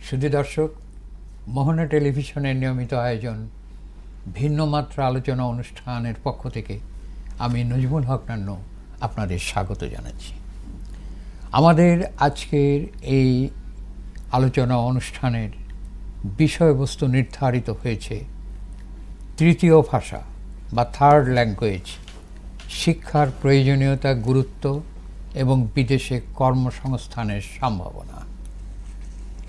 শুধু দর্শক, মোহনা টেলিভিশনের নিয়মিত আয়োজন ভিন্ন মাত্রা আলোচনা অনুষ্ঠানের পক্ষ থেকে আমি নজমুল হক নান্নু আপনাদের স্বাগত জানাচ্ছি। আমাদের আজকের এই আলোচনা অনুষ্ঠানের বিষয়বস্তু নির্ধারিত হয়েছে তৃতীয় ভাষা বা থার্ড ল্যাঙ্গুয়েজ, শিক্ষার প্রয়োজনীয়তা, গুরুত্ব এবং বিদেশে কর্মসংস্থানের সম্ভাবনা।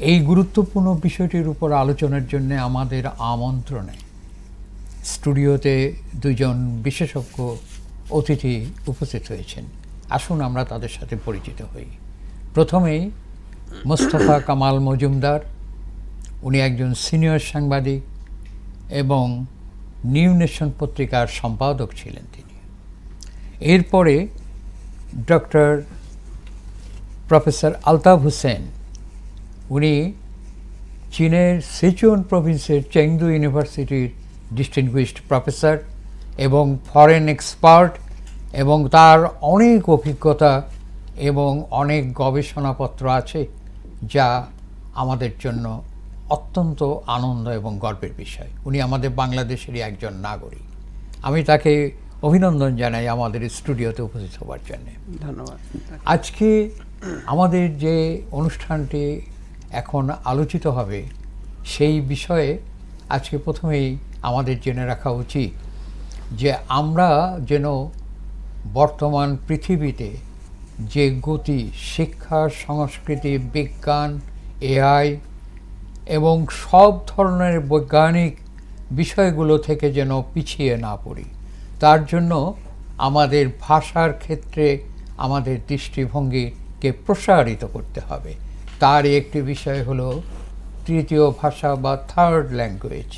এই গুরুত্বপূর্ণ বিষয়টির উপর আলোচনার জন্য আমাদের আমন্ত্রণে স্টুডিওতে দুজন বিশেষজ্ঞ অতিথি উপস্থিত হয়েছেন। আসুন আমরা তাদের সাথে পরিচিত হই। প্রথমেই মোস্তফা কামাল মজুমদার, উনি একজন সিনিয়র সাংবাদিক এবং নিউ নেশন পত্রিকার সম্পাদক ছিলেন তিনি। এরপরে ডক্টর প্রফেসর আলতাফ হোসেন, উনি চীনের সিচুয়ান প্রভিন্সের চেংদু ইউনিভার্সিটির ডিস্টিংগুইশড প্রফেসর এবং ফরেন এক্সপার্ট, এবং তার অনেক অভিজ্ঞতা এবং অনেক গবেষণাপত্র আছে যা আমাদের জন্য অত্যন্ত আনন্দ এবং গর্বের বিষয়। উনি আমাদের বাংলাদেশেরই একজন নাগরিক। আমি তাকে অভিনন্দন জানাই আমাদের স্টুডিওতে উপস্থিত হওয়ার জন্য। ধন্যবাদ। আজকে আমাদের যে অনুষ্ঠানটি এখন আলোচিত হবে সেই বিষয়ে আজকে প্রথমেই আমাদের জেনে রাখা উচিত যে আমরা যেন বর্তমান পৃথিবীতে যে গতি, শিক্ষা, সংস্কৃতি, বিজ্ঞান, এআই এবং সব ধরনের বৈজ্ঞানিক বিষয়গুলো থেকে যেন পিছিয়ে না পড়ি, তার জন্য আমাদের ভাষার ক্ষেত্রে আমাদের দৃষ্টিভঙ্গিকে প্রসারিত করতে হবে। তার একটি বিষয় হলো তৃতীয় ভাষা বা থার্ড ল্যাঙ্গুয়েজ।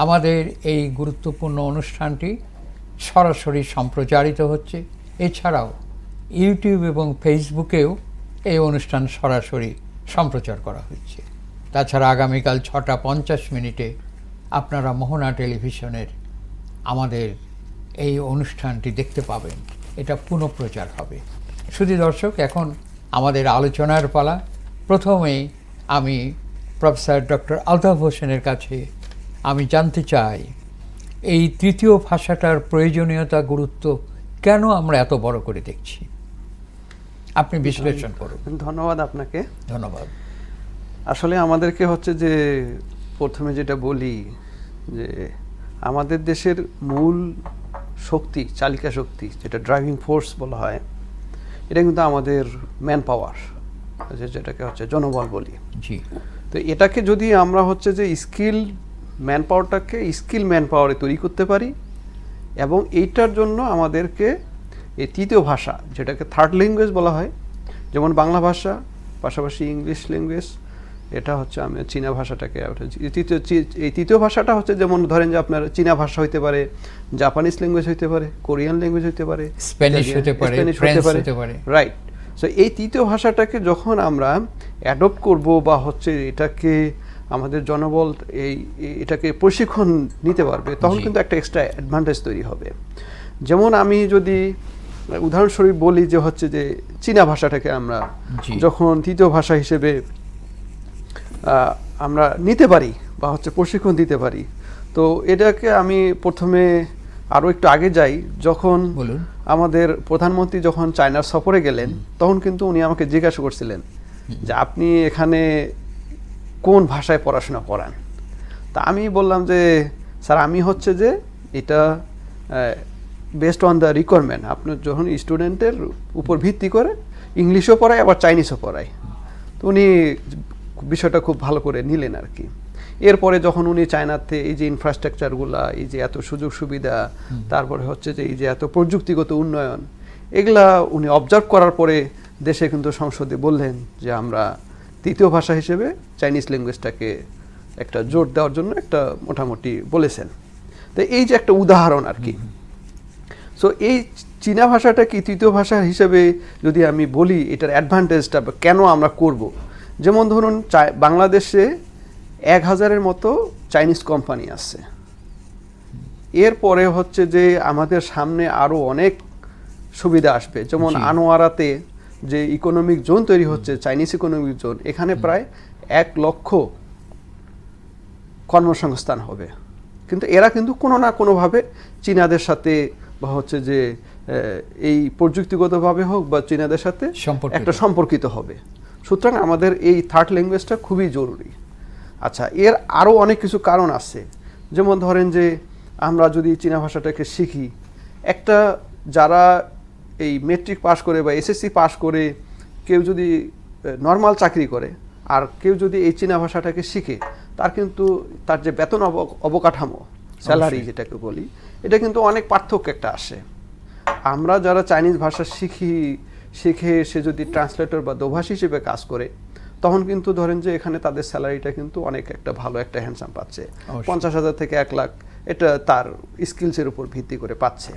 আমাদের এই গুরুত্বপূর্ণ অনুষ্ঠানটি সরাসরি সম্প্রচারিত হচ্ছে। এছাড়াও ইউটিউব এবং ফেসবুকেও এই অনুষ্ঠান সরাসরি সম্প্রচার করা হচ্ছে। তাছাড়া আগামীকাল 6:50 আপনারা মোহনা টেলিভিশনের আমাদের এই অনুষ্ঠানটি দেখতে পাবেন। এটা পুনঃপ্রচার হবে। শুধু দর্শক, এখন আমাদের আলোচনার পালা। প্রথমেই আমি প্রফেসর ডক্টর আলতাফ হোসেনের কাছে আমি জানতে চাই, এই তৃতীয় ভাষাটার প্রয়োজনীয়তা, গুরুত্ব কেন আমরা এত বড় করে দেখছি? আপনি বিশ্লেষণ করুন। ধন্যবাদ আপনাকে। ধন্যবাদ। আসলে আমাদেরকে হচ্ছে যে প্রথমে যেটা বলি যে আমাদের দেশের মূল শক্তি, চালিকা শক্তি, যেটা ড্রাইভিং ফোর্স বলা হয়, এটা কিন্তু আমাদের ম্যান পাওয়ার, যেটাকে হচ্ছে জনবল বলি। জি। তো এটাকে যদি আমরা হচ্ছে যে স্কিল ম্যান পাওয়ারটাকে স্কিল ম্যান পাওয়ারে তৈরি করতে পারি, এবং এইটার জন্য আমাদেরকে এই তৃতীয় ভাষা, যেটাকে থার্ড ল্যাঙ্গুয়েজ বলা হয়, যেমন বাংলা ভাষা, পাশাপাশি ইংলিশ ল্যাঙ্গুয়েজ, এটা হচ্ছে আমি চীনা ভাষাটাকে, এই তৃতীয় ভাষাটা হচ্ছে যেমন ধরেন যে আপনার চীনা ভাষা হইতে পারে, জাপানিজ ল্যাঙ্গুয়েজ হইতে পারে, কোরিয়ান ল্যাঙ্গুয়েজ হইতে পারে, স্প্যানিশ হতে পারে, ফ্রেঞ্চ হতে পারে। রাইট। সো এই তৃতীয় ভাষাটাকে যখন আমরা অ্যাডপ্ট করব বা হচ্ছে এটাকে আমাদের জনবল এটাকে প্রশিক্ষণ নিতে পারবে, তখন কিন্তু একটা এক্সট্রা অ্যাডভান্টেজ তৈরি হবে। যেমন আমি যদি উদাহরণস্বরূপ বলি যে হচ্ছে যে চীনা ভাষাটাকে আমরা যখন তৃতীয় ভাষা হিসেবে আমরা নিতে পারি বা হচ্ছে প্রশিক্ষণ দিতে পারি, তো এটাকে আমি প্রথমে আরও একটু আগে যাই। যখন আমাদের প্রধানমন্ত্রী যখন চায়নার সফরে গেলেন, তখন কিন্তু উনি আমাকে জিজ্ঞাসা করছিলেন যে আপনি এখানে কোন ভাষায় পড়াশোনা করান। তা আমি বললাম যে স্যার, আমি হচ্ছে যে এটা বেসড অন দ্য রিকোয়ারমেন্ট, আপনার যখন স্টুডেন্টের উপর ভিত্তি করে ইংলিশও পড়ায় আবার চাইনিজও পড়ায়। তো উনি বিষয়টা খুব ভালো করে নিলেন আর কি। এরপরে যখন উনি চায়নাতে এই যে ইনফ্রাস্ট্রাকচারগুলা, এই যে এত সুযোগ সুবিধা, তারপরে হচ্ছে যে এই যে এত প্রযুক্তিগত উন্নয়ন, এগুলা উনি অবজার্ভ করার পরে দেশে কিন্তু সংসদে বললেন যে আমরা তৃতীয় ভাষা হিসেবে চাইনিজ ল্যাঙ্গুয়েজটাকে একটা জোর দেওয়ার জন্য একটা মোটামুটি বলেছেন। তো এই যে একটা উদাহরণ আর কি। সো এই চীনা ভাষাটা কি তৃতীয় ভাষা হিসেবে যদি আমি বলি, এটার অ্যাডভান্টেজটা কেন আমরা করব, যেমন ধরুন বাংলাদেশে 1000-এর মতো চাইনিজ কোম্পানি আছে। এরপরে হচ্ছে যে আমাদের সামনে আরও অনেক সুবিধা আসবে, যেমন আনোয়ারাতে যে ইকোনমিক জোন তৈরি হচ্ছে, চাইনিজ ইকোনমিক জোন, এখানে প্রায় 1 লক্ষ কর্মসংস্থান হবে। কিন্তু এরা কিন্তু কোনো না কোনোভাবে চীনাদের সাথে বা হচ্ছে যে এই প্রযুক্তিগতভাবে হোক বা চীনাদের সাথে একটা সম্পর্কিত হবে। সুতরাং আমাদের এই থার্ড ল্যাঙ্গুয়েজটা খুবই জরুরি। আচ্ছা, এর আরও অনেক কিছু কারণ আছে। যেমন ধরেন যে আমরা যদি চীনা ভাষাটাকে শিখি, একটা যারা এই মেট্রিক পাস করে বা এসএসসি পাস করে কেউ যদি নর্মাল চাকরি করে আর কেউ যদি এই চীনা ভাষাটাকে শিখে, তার কিন্তু তার যে বেতন অবকাঠামো স্যালারি যেটাকে বলি, এটা কিন্তু অনেক পার্থক্য একটা আসে। আমরা যারা চাইনিজ ভাষা শিখে সে যদি ট্রান্সলেটর বা দোভাষী হিসেবে কাজ করে, তখন কিন্তু ধরেন যে এখানে তাদের স্যালারিটা কিন্তু অনেক একটা ভালো একটা হ্যান্ডসাম পাচ্ছে, 50,000 থেকে 1 লাখ, এটা তার স্কিলসের উপর ভিত্তি করে পাচ্ছে।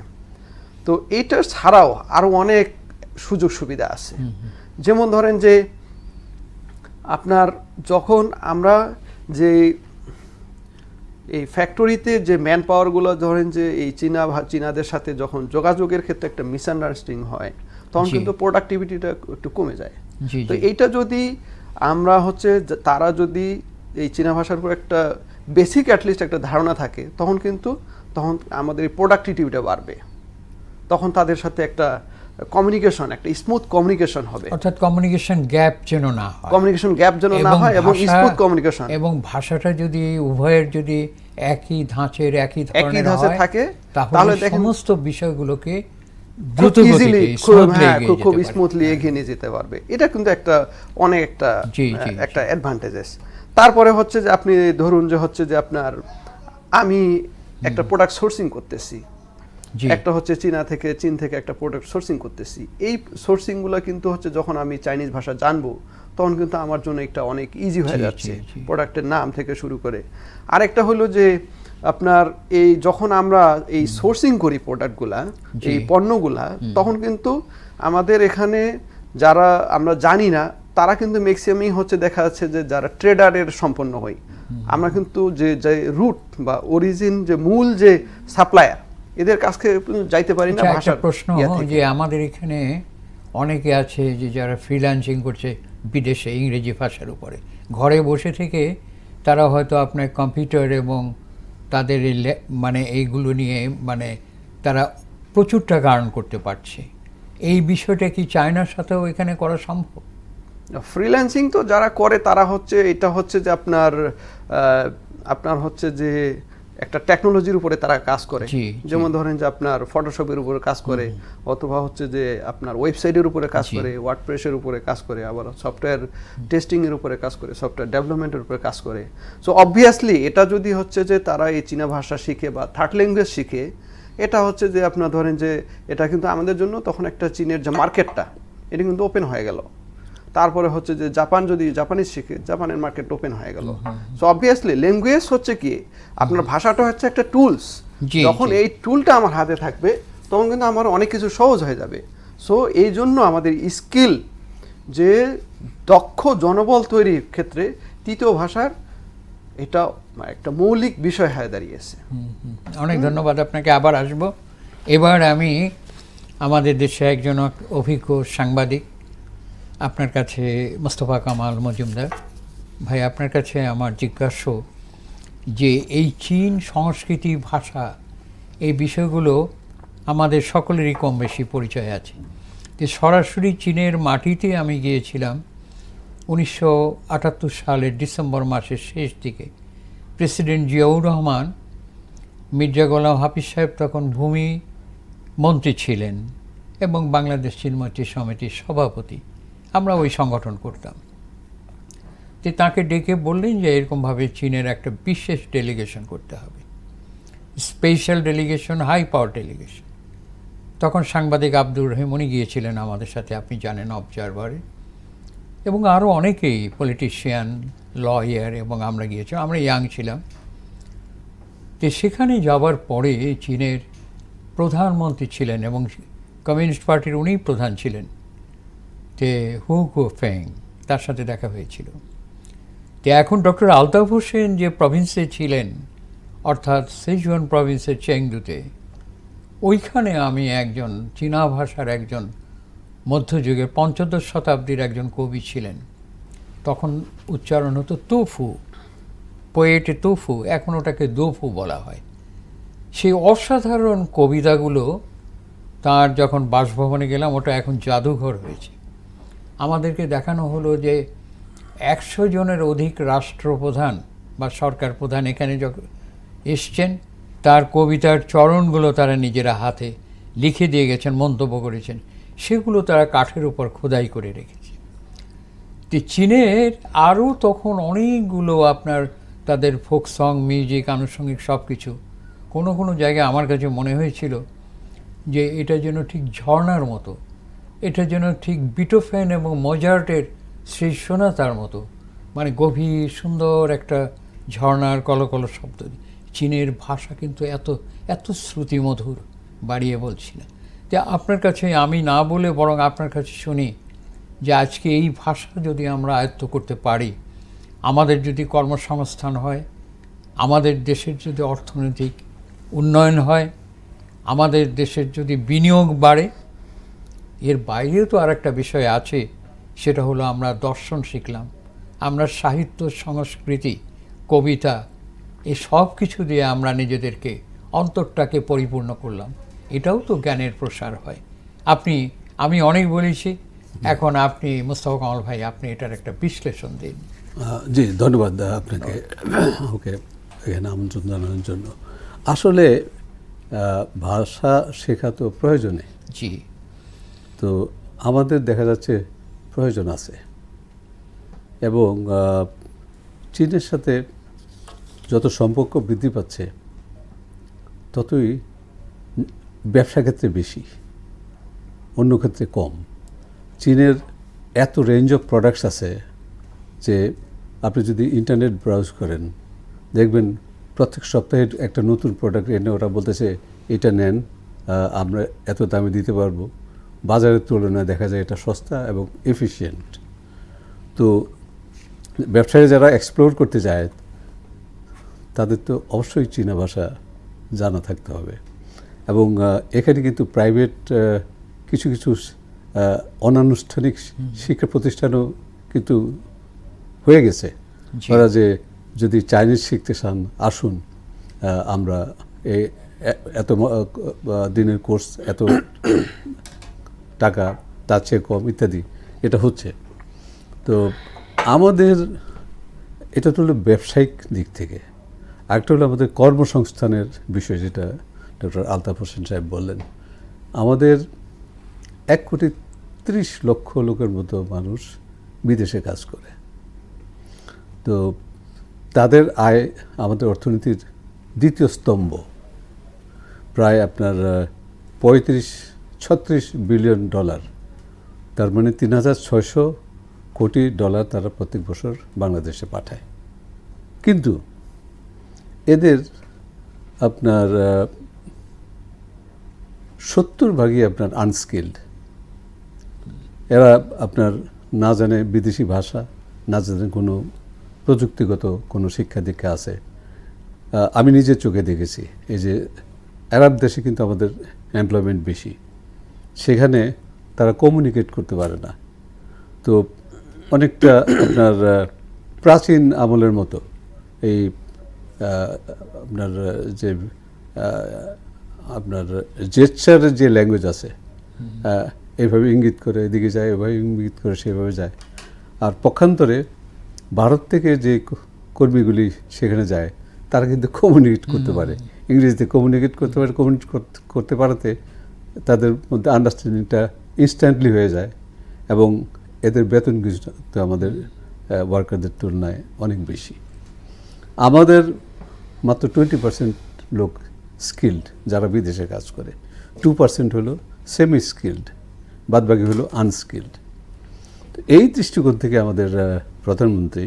তো এইটা ছাড়াও আরও অনেক সুযোগ সুবিধা আছে। যেমন ধরেন যে আপনার যখন আমরা যে এই ফ্যাক্টরিতে যে ম্যান পাওয়ারগুলো ধরেন যে এই চীনাদের সাথে যখন যোগাযোগের ক্ষেত্রে একটা মিসআন্ডারস্ট্যান্ডিং হয়, তখন কিন্তু প্রোডাক্টিভিটিটা একটু কমে যায়। তো এইটা যদি আমরা হচ্ছে তারা যদি এই চীনা ভাষার উপর একটা বেসিক অ্যাটলিস্ট একটা ধারণা থাকে, তখন আমাদের এই প্রোডাক্টিভিটিটা বাড়বে। তখন তাদের সাথে একটা কমিউনিকেশন, একটা স্মুথ কমিউনিকেশন হবে, অর্থাৎ কমিউনিকেশন গ্যাপ যেন না হয় এবং স্মুথ কমিউনিকেশন, এবং ভাষাটা যদি উভয়ের যদি একই ধাঁচের একই ধরনের থাকে, তাহলে সমস্ত বিষয়গুলোকে দ্রুত গতিতে খুব স্মুথলি এগিয়ে নিয়ে যেতে পারবে। এটা কিন্তু অনেক একটা অ্যাডভান্টেজেস। তারপরে হচ্ছে যে আপনি ধরুন যে হচ্ছে যে আপনার আমি একটা প্রোডাক্ট সোর্সিং করতেছি, একটা হচ্ছে চীন থেকে একটা প্রোডাক্ট সোর্সিং করতেছি। এই সোর্সিংগুলো কিন্তু হচ্ছে যখন আমি চাইনিজ ভাষা জানবো, তখন কিন্তু আমার জন্য একটা অনেক ইজি হয়ে যাচ্ছে, প্রোডাক্টের নাম থেকে শুরু করে। আরেকটা হলো যে আপনার এই যখন আমরা এই সোর্সিং করি প্রোডাক্টগুলা, এই পণ্যগুলা, তখন কিন্তু আমাদের এখানে যারা আমরা জানি না, তারা কিন্তু ম্যাক্সিমামই হচ্ছে দেখা যাচ্ছে যে যারা ট্রেডারের সম্পন্ন হই, আমরা কিন্তু যে রুট বা অরিজিন, যে মূল যে সাপ্লায়ার, এদের কাছে যাইতে পারি না। ভাষার প্রশ্ন যে আমাদের এখানে অনেকে আছে যে যারা ফ্রিল্যান্সিং করছে বিদেশে ইংরেজি ভাষার উপরে, ঘরে বসে থেকে তারা হয়তো আপনার কম্পিউটার এবং তাদের মানে এইগুলো নিয়ে মানে তারা প্রচুর টাকা আর্ন করতে পারছে। এই বিষয়টা কি চায়নার সাথেও এখানে করা সম্ভব? ফ্রিল্যান্সিং তো যারা করে তারা হচ্ছে এটা হচ্ছে যে আপনার হচ্ছে যে একটা টেকনোলজির উপরে তারা কাজ করে। যেমন ধরেন যে আপনার ফটোশপের উপরে কাজ করে, অথবা হচ্ছে যে আপনার ওয়েবসাইটের উপরে কাজ করে, ওয়ার্ডপ্রেসের উপরে কাজ করে, আবার সফটওয়্যার টেস্টিং এর উপরে কাজ করে, সফটওয়্যার ডেভেলপমেন্টের উপরে কাজ করে। সো অবভিয়াসলি এটা যদি হচ্ছে যে তারা এই চীনা ভাষা শিখে বা থার্ড ল্যাঙ্গুয়েজ শিখে, এটা হচ্ছে যে আপনার ধরেন যে এটা কিন্তু আমাদের জন্য তখন একটা চীনের যে মার্কেটটা, এটা কিন্তু ওপেন হয়ে গেল। তারপরে হচ্ছে যে যদি জাপানিজ শিখে, জাপানের মার্কেট ওপেন হয়ে গেল। সো অবভিয়াসলি ল্যাঙ্গুয়েজ হচ্ছে কি, আপনার ভাষাটা হচ্ছে একটা টুলস। যখন এই টুলটা আমার হাতে থাকবে, তখন কিন্তু আমার অনেক কিছু সহজ হয়ে যাবে। সো এই জন্য আমাদের স্কিল, যে দক্ষ জনবল তৈরির ক্ষেত্রে তৃতীয় ভাষার এটা একটা মৌলিক বিষয় হয়ে দাঁড়িয়েছে। অনেক ধন্যবাদ আপনাকে। আবার আসব। এবার আমি আমাদের দেশে একজন অভিজ্ঞ সাংবাদিক, আপনার কাছে মোস্তফা কামাল মজুমদার ভাই, আপনার কাছে আমার জিজ্ঞাসা যে এই চীন সংস্কৃতি, ভাষা, এই বিষয়গুলো আমাদের সকলেরই কম বেশি পরিচয় আছে। যে সরাসরি চীনের মাটিতে আমি গিয়েছিলাম 1978 সালের ডিসেম্বর মাসের শেষ দিকে। প্রেসিডেন্ট জিয়াউর রহমান, মির্জা গোলাম হাফিজ সাহেব তখন ভূমি মন্ত্রী ছিলেন এবং বাংলাদেশ চীন মৈত্রী সমিতির সভাপতি। আমরা ওই সংগঠন করতাম। তো তাকে ডেকে বললেন যে এরকমভাবে চীনের একটা বিশেষ ডেলিগেশন করতে হবে, special delegation, high power delegation. তখন সাংবাদিক আব্দুর রহিম উনি গিয়েছিলেন আমাদের সাথে, আপনি জানেন, অবজারভারে, এবং আরও অনেকেই, পলিটিশিয়ান, লয়ার, এবং আমরা গিয়েছিলাম। আমরা ইয়াং ছিলাম। তো সেখানে যাওয়ার পরে চীনের প্রধানমন্ত্রী ছিলেন এবং কমিউনিস্ট পার্টির উনিই প্রধান ছিলেন, তে হু গুফেং, তার সাথে দেখা হয়েছিল। তো এখন ডক্টর আলতাফ হোসেন যে প্রভিন্সে ছিলেন, অর্থাৎ সিচুয়ান প্রভিন্সের চেংদুতে, ওইখানে আমি একজন চীনা ভাষার একজন মধ্যযুগের 15 শতাব্দীর একজন কবি ছিলেন, তখন উচ্চারণ হতো তুফু, পোয়েটে তুফু, এখন ওটাকে দোফু বলা হয়। সেই অসাধারণ কবিতাগুলো তার যখন বাসভবনে গেলাম, ওটা এখন জাদুঘর হয়েছে। আমাদেরকে দেখানো হলো যে 100 জনের অধিক রাষ্ট্রপ্রধান বা সরকার প্রধান এখানে যখন এসছেন, তার কবিতার চরণগুলো তারা নিজেরা হাতে লিখে দিয়ে গেছেন, মন্তব্য করেছেন, সেগুলো তারা কাঠের উপর খোদাই করে রেখেছে। তো চীনের আরও তখন অনেকগুলো আপনার তাদের ফোক সং, মিউজিক, আনুষঙ্গিক সব কিছু, কোনো কোনো জায়গায় আমার কাছে মনে হয়েছিল যে এটা যেন ঠিক ঝর্ণার মতো, এটা যেন ঠিক বিটোফেন এবং মোজার্টের সেই সোনাতার মতো, মানে গভীর সুন্দর একটা ঝর্ণার কলকল শব্দ। চীনের ভাষা কিন্তু এত এত শ্রুতিমধুর, বাড়িয়ে বলছি না। যে আপনার কাছে আমি না বলে বরং আপনার কাছে শুনি যে আজকে এই ভাষা যদি আমরা আয়ত্ত করতে পারি, আমাদের যদি কর্মসংস্থান হয়, আমাদের দেশের যদি অর্থনৈতিক উন্নয়ন হয়, আমাদের দেশের যদি বিনিয়োগ বাড়ে, এর বাইরেও তো আর একটা বিষয় আছে, সেটা হলো আমরা দর্শন শিখলাম, আমরা সাহিত্য, সংস্কৃতি, কবিতা, এই সব কিছু দিয়ে আমরা নিজেদেরকে অন্তরটাকে পরিপূর্ণ করলাম। এটাও তো জ্ঞানের প্রসার হয়। আমি অনেক বলেছি, এখন আপনি মোস্তফা কামাল ভাই, আপনি এটার একটা বিশ্লেষণ দিন। জি, ধন্যবাদ আপনাকে ওকে এখানে আমন্ত্রণ জানানোর জন্য। আসলে ভাষা শেখা তো প্রয়োজনে, জি, তো আমাদের দেখা যাচ্ছে প্রয়োজন আছে, এবং চীনের সাথে যত সম্পর্ক বৃদ্ধি পাচ্ছে ততই ব্যবসা ক্ষেত্রে বেশি, অন্য ক্ষেত্রে কম। চীনের এত রেঞ্জ অফ প্রোডাক্টস আছে যে আপনি যদি ইন্টারনেট ব্রাউজ করেন দেখবেন প্রত্যেক সপ্তাহে একটা নতুন প্রোডাক্ট এনে ওরা বলতেছে এটা নেন, আমরা এত দামে দিতে পারবো। বাজারের তুলনায় দেখা যায় এটা সস্তা এবং এফিশিয়েন্ট। তো ব্যবসায়ী যারা এক্সপ্লোর করতে যায় তাদের তো অবশ্যই চীনা ভাষা জানা থাকতে হবে। এবং এখানে কিন্তু প্রাইভেট কিছু কিছু অনানুষ্ঠানিক শিক্ষা প্রতিষ্ঠানও কিন্তু হয়ে গেছে। ওরা যে যদি চাইনিজ শিখতে চান আসুন, আমরা এত দিনের কোর্স, এত টাকা, তার চেয়ে কম ইত্যাদি, এটা হচ্ছে। তো আমাদের এটা তো হলো ব্যবসায়িক দিক থেকে, আরেকটা হলো আমাদের কর্মসংস্থানের বিষয়, যেটা ডক্টর আলতাফ হোসেন সাহেব বললেন। আমাদের 1,30,00,000 লোকের মতো মানুষ বিদেশে কাজ করে। তো তাদের আয় আমাদের অর্থনীতির দ্বিতীয় স্তম্ভ। প্রায় আপনার 35-36 বিলিয়ন ডলার, তার মানে 3,600 কোটি ডলার তারা প্রত্যেক বছর বাংলাদেশে পাঠায়। কিন্তু এদের আপনার 70% আপনার আনস্কিল্ড। এরা আপনার না জানে বিদেশি ভাষা, না জানে কোনো প্রযুক্তিগত কোনো শিক্ষা দীক্ষা আছে। আমি নিজের চোখে দেখেছি, এই যে আরব দেশে কিন্তু আমাদের এমপ্লয়মেন্ট বেশি, সেখানে তারা কমিউনিকেট করতে পারে না। তো অনেকটা আপনার প্রাচীন আমলের মতো এই আপনার যে আপনার জেস্চারের যে ল্যাঙ্গুয়েজ আছে, এইভাবে ইঙ্গিত করে এদিকে যায়, এভাবে ইঙ্গিত করে সেভাবে যায়। আর পক্ষান্তরে ভারত থেকে যে কর্মীগুলি সেখানে যায় তারা কিন্তু কমিউনিকেট করতে পারে, ইংরেজিতে কমিউনিকেট করতে পারে। কমিউনিকেট করতে পারাতে তাদের মধ্যে আন্ডারস্ট্যান্ডিংটা ইনস্ট্যান্টলি হয়ে যায়, এবং এদের বেতন কিছু তো আমাদের ওয়ার্কারদের তুলনায় অনেক বেশি। আমাদের মাত্র 20% লোক স্কিল্ড যারা বিদেশে কাজ করে, 2% হলো সেমি স্কিল্ড, বাদবাকি হলো আনস্কিল্ড। তো এই দৃষ্টিকোণ থেকে আমাদের প্রধানমন্ত্রী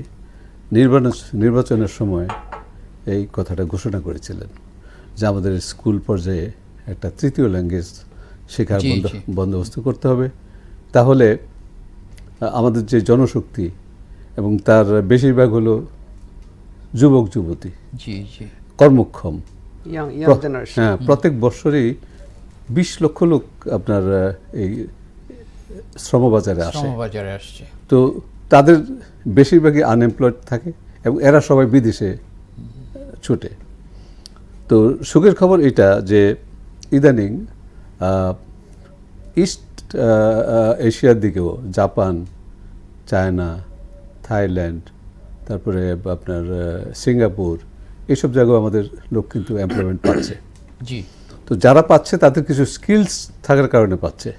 নির্বাচনের সময় এই কথাটা ঘোষণা করেছিলেন যে আমাদের স্কুল পর্যায়ে একটা তৃতীয় ল্যাঙ্গুয়েজ শেখার বন্দোবস্ত করতে হবে। তাহলে আমাদের যে জনশক্তি, এবং তার বেশিরভাগ হলো যুবক যুবতী, কর্মক্ষম, হ্যাঁ, প্রত্যেক বছরই 20 লক্ষ লোক আপনার এই শ্রমবাজারে আসছে। তো তাদের বেশিরভাগই আনএমপ্লয়েড থাকে এবং এরা সবাই বিদেশে ছুটে। তো সুখের খবর এটা যে ইদানিং ইস্ট এশিয়ার দিকেও জাপান, চায়না, থাইল্যান্ড, তারপরে আপনার সিঙ্গাপুর, এইসব জায়গায় আমাদের লোক কিন্তু এমপ্লয়মেন্ট পাচ্ছে। জি। তো যারা পাচ্ছে তাদের কিছু স্কিলস থাকার কারণে পাচ্ছে,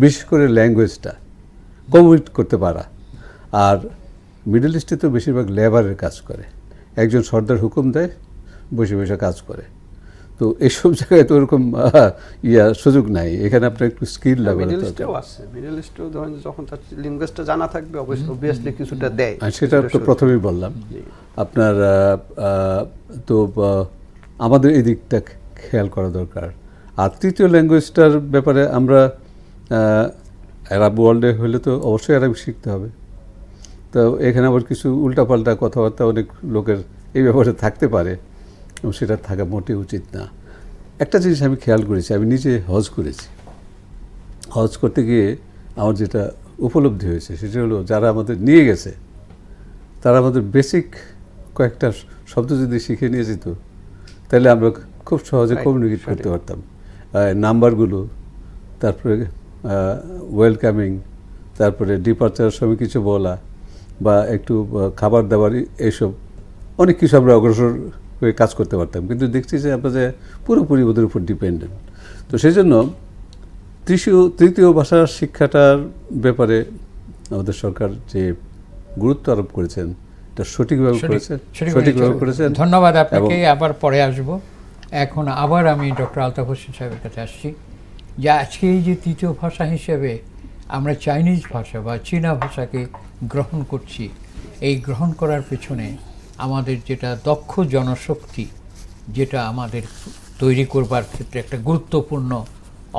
বিশেষ করে ল্যাঙ্গুয়েজটা কমিউনিকেট করতে পারা। আর মিডল ইস্টে তো বেশিরভাগ লেবারের কাজ করে, একজন সর্দার হুকুম দেয়, বসে বসে কাজ করে। তো এইসব জায়গায় তো ওরকম সুযোগ নাই, এখানে আপনার একটু স্কিল লাগবে। মিডল ইস্টেও ধরেন যখন তার লিঙ্গুয়েজটা জানা থাকবে অবভিয়াসলি কিছুটা দেয়। সেটা তো প্রথমেই বললাম আপনার। তো আমাদের এই দিকটা খেয়াল করা দরকার। আর তৃতীয় ল্যাঙ্গুয়েজটার ব্যাপারে আমরা আরব ওয়ার্ল্ডে হলে তো অবশ্যই আরবি শিখতে হবে। তো এখানে আবার কিছু উল্টাপাল্টা কথাবার্তা অনেক লোকের এই ব্যাপারে থাকতে পারে, এবং সেটা থাকা মোটেই উচিত না। একটা জিনিস আমি খেয়াল করেছি, আমি নিজে হজ করেছি। হজ করতে গিয়ে আমার যেটা উপলব্ধি হয়েছে সেটা হলো, যারা আমাদের নিয়ে গেছে তারা আমাদের বেসিক কয়েকটা শব্দ যদি শিখে নিয়ে যেত, তাহলে আমরা খুব সহজে কমিউনিকেট করতে পারতাম। নাম্বারগুলো, তারপরে ওয়েলকামিং, তারপরে ডিপার্চারের সময় কিছু বলা, বা একটু খাবার দাবার, এইসব অনেক কিছু আমরা অগ্রসর হয়ে কাজ করতে পারতাম। কিন্তু দেখছি যে আমরা যে পুরোপুরি ওদের উপর ডিপেন্ডেন্ট। তো সেই জন্য তৃতীয় ভাষার শিক্ষাটার ব্যাপারে আমাদের সরকার যে গুরুত্ব আরোপ করেছেন, এটা সঠিকভাবে করেছেন। ধন্যবাদ আপনাকে। আবার পরে আসব। এখন আবার আমি ডক্টর আলতাফ হোসেন সাহেবের কাছে আসছি, যে আজকে এই যে তৃতীয় ভাষা হিসেবে আমরা চাইনিজ ভাষা বা চীনা ভাষাকে গ্রহণ করছি, এই গ্রহণ করার পেছনে আমাদের যেটা দক্ষ জনশক্তি, যেটা আমাদের তৈরি করবার ক্ষেত্রে একটা গুরুত্বপূর্ণ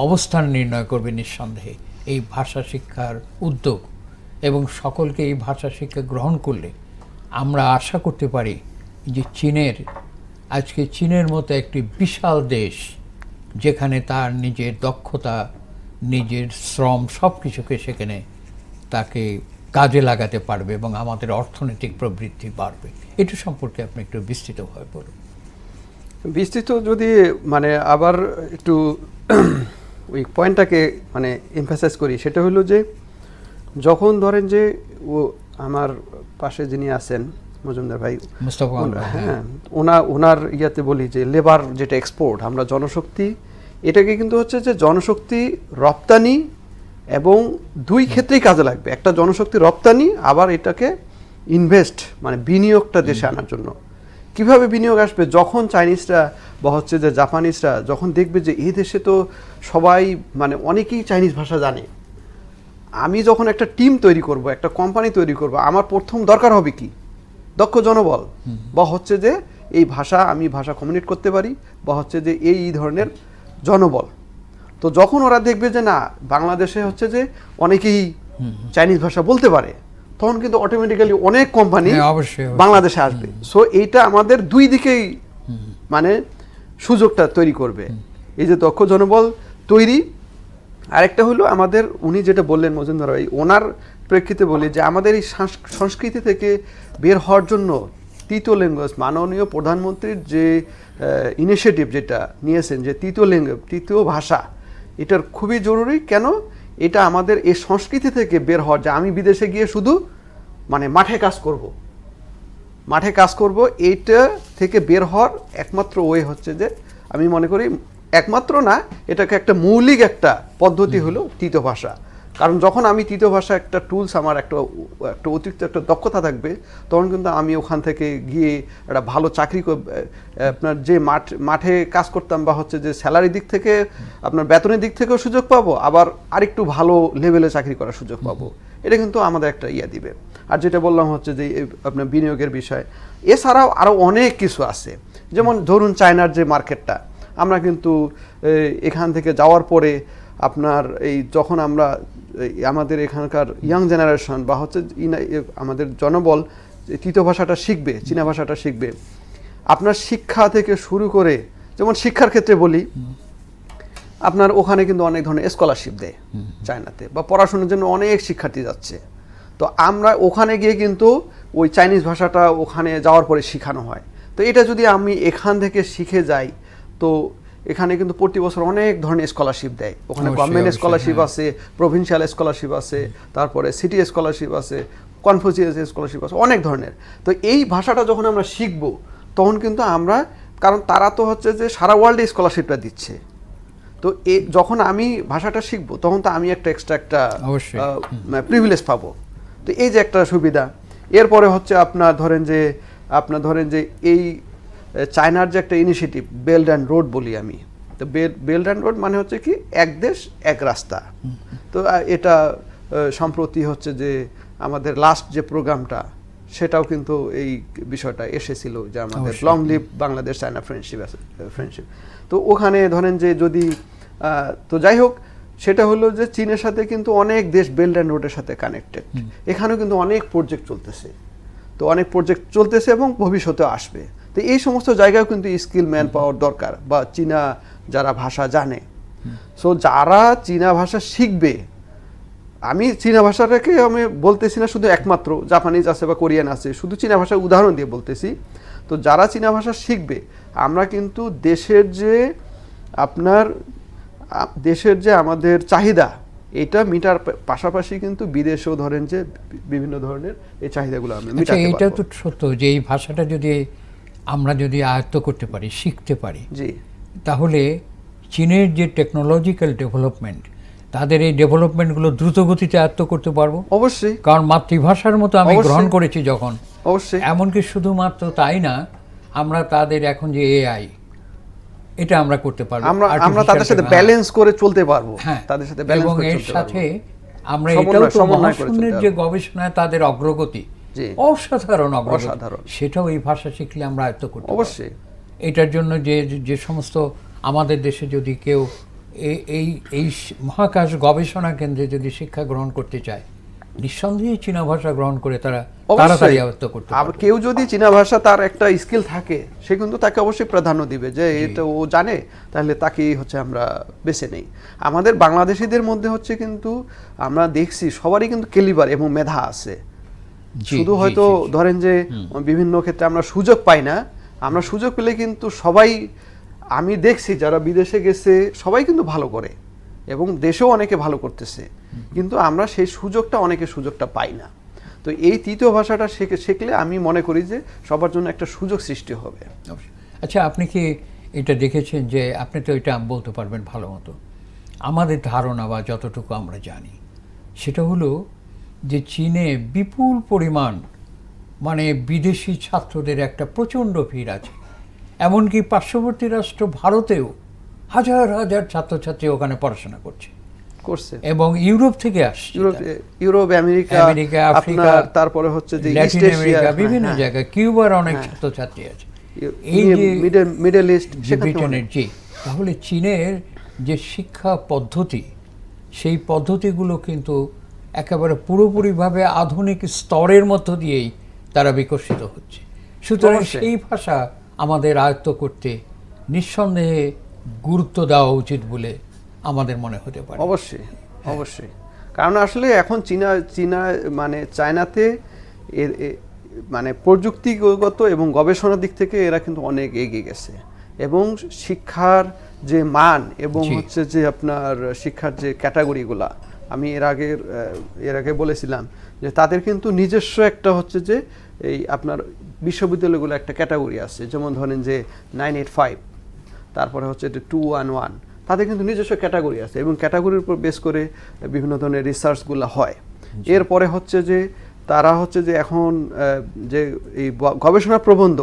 অবস্থান নির্ণয় করবে নিঃসন্দেহে এই ভাষা শিক্ষার উদ্যোগ। এবং সকলকে এই ভাষা শিক্ষা গ্রহণ করলে আমরা আশা করতে পারি যে আজকে চীনের মতো একটি বিশাল দেশ, যেখানে তার নিজের দক্ষতা, নিজের শ্রম সব কিছুকে সেখানে তাকে কাজে লাগাতে পারবে এবং আমাদের অর্থনৈতিক প্রবৃদ্ধি বাড়বে। এটা সম্পর্কে আপনি একটু বিস্তৃতভাবে বলুন। বিস্তৃত যদি মানে আবার একটু ওই পয়েন্টটাকে মানে এমফাসাইজ করি, সেটা হলো যে যখন ধরেন যে আমার পাশে যিনি আছেন মজুমদার ভাই, হ্যাঁ, ওনার ইয়াতে বলি যে লেবার যেটা এক্সপোর্ট, আমরা জনশক্তি, এটাকে কিন্তু হচ্ছে যে জনশক্তি রপ্তানি এবং দুই ক্ষেত্রেই কাজে লাগবে। একটা জনশক্তি রপ্তানি, আবার এটাকে ইনভেস্ট মানে বিনিয়োগটা দেশে আনার জন্য। কিভাবে বিনিয়োগ আসবে? যখন চাইনিজরা বা হচ্ছে যে জাপানিজরা যখন দেখবে যে এই দেশে তো সবাই মানে অনেকেই চাইনিজ ভাষা জানে, আমি যখন একটা টিম তৈরি করব, একটা কোম্পানি তৈরি করব, আমার প্রথম দরকার হবে কি? দক্ষ জনবল, বা হচ্ছে যে এই ভাষা আমি ভাষা কমিউনিকেট করতে পারি, বা হচ্ছে যে এই ধরনের জনবল। তো যখন ওরা দেখবে যে না, বাংলাদেশে হচ্ছে যে অনেকেই চাইনিজ ভাষা বলতে পারে, তখন কিন্তু অটোমেটিক্যালি অনেক কোম্পানি বাংলাদেশে আসবে। সো এইটা আমাদের দুই দিকেই মানে সুযোগটা তৈরি করবে, এই যে দক্ষ জনবল তৈরি। আরেকটা হলো আমাদের, উনি যেটা বললেন মজুমদার ভাই, ওনার প্রেক্ষিতে বলি যে আমাদের এই সংস্কৃতি থেকে বের হওয়ার জন্য তৃতীয় ল্যাঙ্গুয়েজ, মাননীয় প্রধানমন্ত্রীর যে ইনিশিয়েটিভ যেটা নিয়েছেন, যে তৃতীয় ভাষা, এটার খুবই জরুরি। কেন? এটা আমাদের এই সংস্কৃতি থেকে বের হওয়ার, যে আমি বিদেশে গিয়ে শুধু মানে মাঠে কাজ করব, এইটা থেকে বের হওয়ার একমাত্র ওয়ে হচ্ছে যে, আমি মনে করি একমাত্র না, এটাকে একটা মৌলিক একটা পদ্ধতি হলো তৃতীয় ভাষা। কারণ যখন আমি তৃতীয় ভাষা একটা টুলস, আমার একটা অতিরিক্ত একটা দক্ষতা থাকবে, তখন কিন্তু আমি ওখান থেকে গিয়ে একটা ভালো চাকরি, আপনার যে মাঠে কাজ করতাম, বা হচ্ছে যে স্যালারি দিক থেকে, আপনার বেতনের দিক থেকেও সুযোগ পাবো, আবার আরেকটু ভালো লেভেলে চাকরি করার সুযোগ পাবো। এটা কিন্তু আমাদের একটা দিবে। আর যেটা বললাম হচ্ছে যে আপনার বিনিয়োগের বিষয়, এছাড়াও আরও অনেক কিছু আছে। যেমন ধরুন চায়নার যে মার্কেটটা, আমরা কিন্তু এখান থেকে যাওয়ার পরে আপনার এই যখন আমরা আমাদের এখানকার ইয়াং জেনারেশন বা হচ্ছে আমাদের জনবল তৃতীয় ভাষাটা শিখবে, চীনা ভাষাটা শিখবে, আপনার শিক্ষা থেকে শুরু করে, যেমন শিক্ষার ক্ষেত্রে বলি, আপনার ওখানে কিন্তু অনেক ধরনের স্কলারশিপ দেয় চায়নাতে, বা পড়াশোনার জন্য অনেক শিক্ষার্থী যাচ্ছে। তো আমরা ওখানে গিয়ে কিন্তু ওই চাইনিজ ভাষাটা ওখানে যাওয়ার পরে শেখানো হয়। তো এটা যদি আমি এখান থেকে শিখে যাই, তো এখানে কিন্তু প্রতি বছর অনেক ধরনের স্কলারশিপ দেয়। ওখানে গভর্নমেন্ট স্কলারশিপ আছে, প্রভিন্সিয়াল স্কলারশিপ আছে, তারপরে সিটি স্কলারশিপ আছে, কনফুসিয়াস স্কলারশিপ আছে, অনেক ধরনের। তো এই ভাষাটা যখন আমরা শিখব তখন কিন্তু আমরা, কারণ তারা তো হচ্ছে যে সারা ওয়ার্ল্ডে স্কলারশিপটা দিচ্ছে, তো যখন আমি ভাষাটা শিখবো তখন তো আমি একটা এক্সট্রা একটা প্রিভিলেজ পাবো। তো এই যে একটা সুবিধা। এরপরে হচ্ছে আপনার ধরেন যে এই চায়নার যে একটা ইনিশিয়েটিভ বেল্ট অ্যান্ড রোড বলি আমি, তো বেল্ট অ্যান্ড রোড মানে হচ্ছে কি এক দেশ এক রাস্তা। তো এটা সম্প্রতি হচ্ছে যে আমাদের লাস্ট যে প্রোগ্রামটা সেটাও কিন্তু এই বিষয়টা এসেছিল, যে আমাদের long live Bangladesh China friendship. তো ওখানে ধরেন যে যদি তো যাই হোক, সেটা হলো যে চীনের সাথে কিন্তু অনেক দেশ বেল্ট অ্যান্ড রোডের সাথে কানেক্টেড। এখানেও কিন্তু অনেক প্রজেক্ট চলতেছে এবং ভবিষ্যতেও আসবে। তো এই সমস্ত জায়গায় কিন্তু স্কিল ম্যান পাওয়ার দরকার, বা চীনা যারা ভাষা জানে। সো যারা চীনা ভাষা শিখবে, আমি চীনা ভাষাটাকে আমি বলতেছি না শুধু একমাত্র, জাপানিজ আছে বা কোরিয়ান আছে, শুধু চীনা ভাষার উদাহরণ দিয়ে বলতেছি। তো যারা চীনা ভাষা শিখবে, আমরা কিন্তু দেশের যে আমাদের চাহিদা এটা মিটার পাশাপাশি কিন্তু বিদেশেও ধরেন যে বিভিন্ন ধরনের এই চাহিদাগুলো আমরা মিটাতে পারবো। এটা তো সত্য যে এই ভাষাটা আমরা যদি আয়ত্ত করতে পারি, শিখতে পারি, জি, তাহলে চীনের যে টেকনোলজিক্যাল ডেভেলপমেন্ট, তাদের এই ডেভেলপমেন্টগুলো দ্রুত গতিতে আয়ত্ত করতে পারবো। অবশ্যই, কারণ মাতৃভাষার মতো আমি গ্রহণ করেছি যখন, অবশ্যই। এমনকি শুধুমাত্র তাই না, আমরা তাদের এখন যে এআই, এটা আমরা করতে পারবো, আমরা তাদের সাথে ব্যালেন্স করে চলতে পারবো। তাদের সাথে ব্যালেন্স করে চলতে পারবো। এবং এর সাথে আমরা এটাও তো মহাশূন্যের যে গবেষণায় তাদের অগ্রগতি, অসাধারণ অগ্রগতি, সেটাও এই ভাষা শিখলে আমরা আয়ত্ত করতে পারবো। অবশ্যই। এটার জন্য যে সমস্ত আমাদের দেশে যদি কেউ এই মহাকাশ গবেষণা কেন্দ্রে যদি শিক্ষা গ্রহণ করতে চায়, নিঃসন্দেহে চীনা ভাষা গ্রহণ করে তারা তাড়াতাড়ি আয়ত্ত করতে পারবে। কেউ যদি চীনা ভাষা তার একটা স্কিল থাকে, সে কিন্তু তাকে অবশ্যই প্রাধান্য দিবে, যে এটা ও জানে, তাহলে তাকেই হচ্ছে আমরা বেছে নেই। আমাদের বাংলাদেশিদের মধ্যে হচ্ছে কিন্তু আমরা দেখছি সবারই কিন্তু ক্যালিবার এবং মেধা আছে, শুধু হয়তো ধরেন যে বিভিন্ন ক্ষেত্রে আমরা সুযোগ পাই না। আমরা সুযোগ পেলে কিন্তু সবাই, আমি দেখছি যারা বিদেশে গেছে সবাই কিন্তু ভালো করে, এবং দেশেও অনেকে ভালো করতেছে, কিন্তু আমরা সেই সুযোগটা পাই না। তো এই তৃতীয় ভাষাটা শিখলে আমি মনে করি যে সবার জন্য একটা সুযোগ সৃষ্টি হবে। আচ্ছা, আপনি কি এটা দেখেছেন যে, আপনি তো এটা বলতে পারবেন ভালো মতো, আমাদের ধারণা বা যতটুকু আমরা জানি সেটা হলো যে চীনে বিপুল পরিমাণ বিদেশি ছাত্রদের একটা প্রচণ্ড ভিড় আছে। এমনকি পার্শ্ববর্তী রাষ্ট্র ভারতেও হাজার হাজার ছাত্রছাত্রী ওখানে পড়াশোনা করছে এবং ইউরোপ থেকে আসছে, ইউরোপ, আমেরিকা, আফ্রিকা, তারপরে হচ্ছে যে ল্যাটিন আমেরিকা, বিভিন্ন জায়গায়, কিউবার অনেক ছাত্রছাত্রী আছে, এই যে মিডল ইস্ট, ব্রিটেনের। তাহলে চীনের যে শিক্ষা পদ্ধতি, সেই পদ্ধতিগুলো কিন্তু একেবারে পুরোপুরিভাবে আধুনিক স্তরের মধ্য দিয়েই তারা বিকশিত হচ্ছে। সুতরাং সেই ভাষা আমাদের আয়ত্ত করতে নিঃসন্দেহে গুরুত্ব দেওয়া উচিত বলে আমাদের মনে হতে পারে। অবশ্যই। কারণ আসলে এখন চায়নাতে প্রযুক্তিগত এবং গবেষণার দিক থেকে এরা কিন্তু অনেক এগিয়ে গেছে, এবং শিক্ষার যে মান এবং হচ্ছে যে আপনার শিক্ষার যে ক্যাটাগরিগুলা, আমি এর আগে বলেছিলাম যে তাদের কিন্তু নিজস্ব একটা হচ্ছে যে এই আপনার বিশ্ববিদ্যালয়গুলো একটা ক্যাটাগরি আছে, যেমন ধরেন যে 985, তারপরে হচ্ছে 211, তাদের কিন্তু নিজস্ব ক্যাটাগরি আছে, এবং ক্যাটাগরির উপর বেস করে বিভিন্ন ধরনের রিসার্চগুলো হয়। এরপরে হচ্ছে যে তারা হচ্ছে যে এখন যে এই গবেষণা প্রবন্ধ,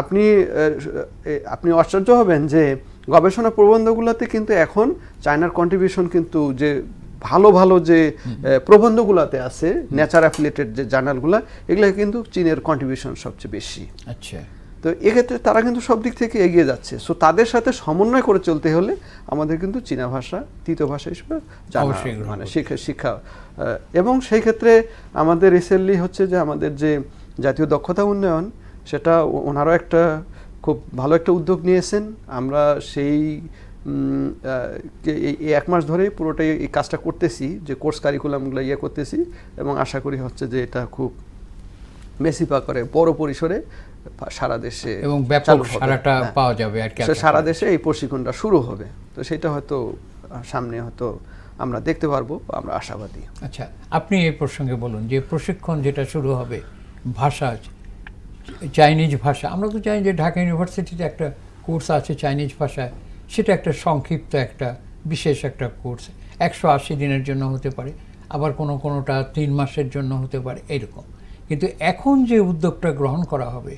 আপনি আশ্চর্য হবেন যে গবেষণা প্রবন্ধগুলোতে কিন্তু এখন চায়নার কন্ট্রিবিউশন কিন্তু যে ভালো যে প্রবন্ধগুলোতে আছে, নেচার অ্যাফিলিয়েটেড যে জার্নালগুলো, এগুলো কিন্তু চীনের কন্ট্রিবিউশন সবচেয়ে বেশি। আচ্ছা, তো এক্ষেত্রে তারা কিন্তু সব দিক থেকে এগিয়ে যাচ্ছে। সো তাদের সাথে সমন্বয় করে চলতে হলে আমাদের কিন্তু চীনা ভাষা তৃতীয় ভাষা হিসেবে শিক্ষা, এবং সেই ক্ষেত্রে আমাদের রিসেন্টলি হচ্ছে যে আমাদের যে জাতীয় দক্ষতা উন্নয়ন, সেটা ওনারাও একটা খুব ভালো একটা উদ্যোগ নিয়েছেন। আমরা সেই এই 1 মাস ধরে পুরোটাই এই কাজটা করতেছি, যে কোর্স কারিকুলামগুলো করতেছি, এবং আশা করি হচ্ছে যে এটা খুব মেসিপা করে বড় পরিসরে সারা দেশে এবং ব্যাপক সারাটা পাওয়া যাবে আর কি, সারা দেশে এই প্রশিক্ষণটা শুরু হবে। তো সেটা হয়তো সামনে হয়তো আমরা দেখতে পারবো, আমরা আশাবাদী। আচ্ছা, আপনি এই প্রসঙ্গে বলুন যে প্রশিক্ষণ যেটা শুরু হবে ভাষা, চাইনিজ ভাষা, আমরা তো জানি যে ঢাকা ইউনিভার্সিটিতে একটা কোর্স আছে চাইনিজ ভাষায়, সেটা একটা সংক্ষিপ্ত একটা বিশেষ একটা কোর্স, 180 দিনের জন্য হতে পারে, আবার কোনোটা 3 মাসের জন্য হতে পারে, এরকম। কিন্তু এখন যে উদ্যোগটা গ্রহণ করা হবে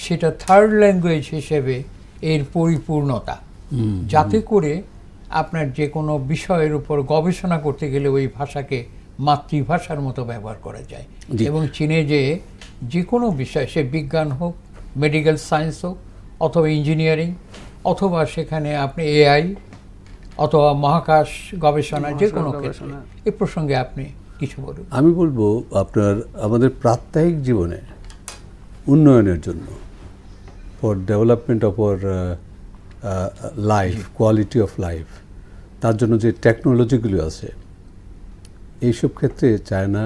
সেটা থার্ড ল্যাঙ্গুয়েজ হিসেবে এর পরিপূর্ণতা, যাতে করে আপনার যে কোনো বিষয়ের উপর গবেষণা করতে গেলে ওই ভাষাকে মাতৃভাষার মতো ব্যবহার করা যায়। এবং চীনে যে কোনো বিষয়, সে বিজ্ঞান হোক, মেডিকেল সায়েন্স হোক, অথবা ইঞ্জিনিয়ারিং, অথবা সেখানে আপনি এআই অথবা মহাকাশ গবেষণা, যে কোনো ক্ষেত্রে, এই প্রসঙ্গে আপনি কিছু বলুন। আমি বলবো আপনার আমাদের প্রাত্যহিক জীবনে উন্নয়নের জন্য, for development of our life, quality of life, তার জন্য যে টেকনোলজিগুলি আছে, এইসব ক্ষেত্রে চায়না